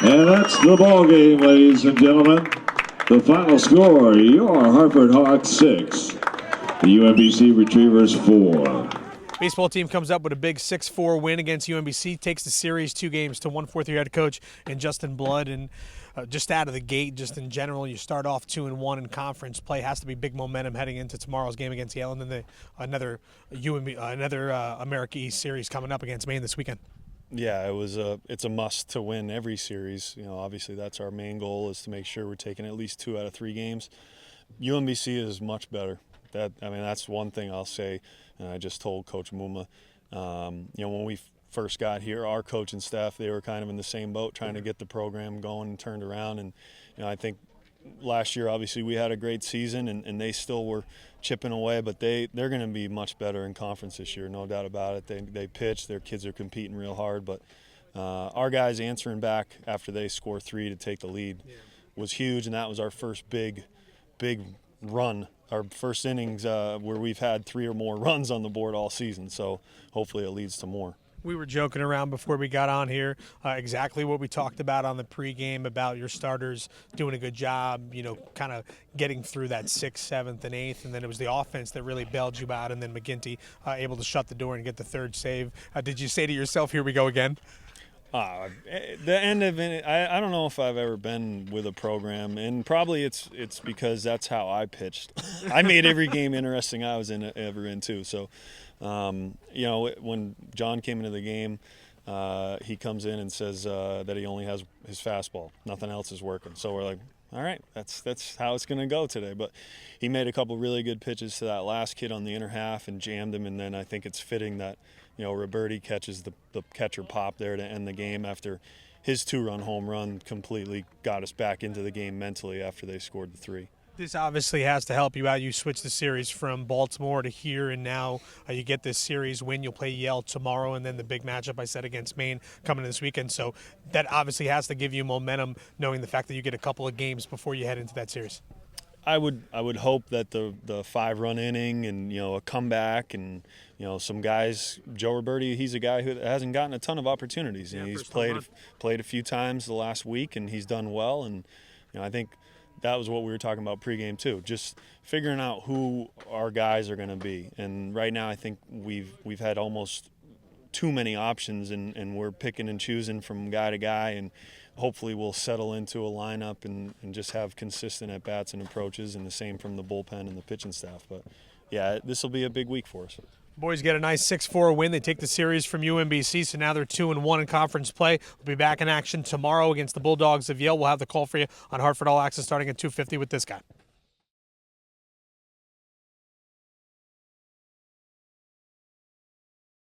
And that's the ball game, ladies and gentlemen. The final score, your Hartford Hawks 6, the UMBC Retrievers 4. Baseball team comes up with a big 6-4 win against UMBC, takes the series 2 games to 1 4th year head coach and Justin Blood. And just out of the gate, just in general, you start off 2-1 in conference play. Has to be big momentum heading into tomorrow's game against Yale, and then another America East series coming up against Maine this weekend. Yeah, it's a must to win every series. You know, obviously that's our main goal, is to make sure we're taking at least 2 out of 3 games. UMBC is much better. That's one thing I'll say. And I just told Coach Muma, when we first got here, our coaching staff, they were kind of in the same boat, trying to get the program going and turned around. And I think last year, obviously, we had a great season, and they still were chipping away. But they're going to be much better in conference this year, no doubt about it. They pitch, their kids are competing real hard. But our guys answering back after they score 3 to take the lead was huge, and that was our first big run. Our first innings where we've had 3 or more runs on the board all season, so hopefully it leads to more. We were joking around before we got on here, exactly what we talked about on the pregame about your starters doing a good job, kind of getting through that 6th, 7th, and 8th, and then it was the offense that really bailed you out, and then McGinty able to shut the door and get the 3rd save. Did you say to yourself, here we go again? The end of it, I don't know if I've ever been with a program, and probably it's because that's how I pitched. I made every game interesting I was ever in too. So, when John came into the game, he comes in and says that he only has his fastball. Nothing else is working. So we're like, all right, that's how it's going to go today. But he made a couple really good pitches to that last kid on the inner half and jammed him, and then I think it's fitting that Roberti catches the catcher pop there to end the game after his 2-run home run completely got us back into the game mentally after they scored the 3. This obviously has to help you out. You switch the series from Baltimore to here, and now you get this series win. You'll play Yale tomorrow, and then the big matchup I said against Maine coming this weekend. So that obviously has to give you momentum, knowing the fact that you get a couple of games before you head into that series. I would hope that the 5-run inning and a comeback and some guys. Joe Roberti, he's a guy who hasn't gotten a ton of opportunities. He's played a few times the last week, and he's done well. And I think that was what we were talking about pregame too. Just figuring out who our guys are going to be. And right now, I think we've had almost too many options, and we're picking and choosing from guy to guy, and hopefully we'll settle into a lineup and just have consistent at-bats and approaches, and the same from the bullpen and the pitching staff. But, yeah, this will be a big week for us. Boys get a nice 6-4 win. They take the series from UMBC, so now they're 2-1 in conference play. We'll be back in action tomorrow against the Bulldogs of Yale. We'll have the call for you on Hartford All Access starting at 2:50 with this guy.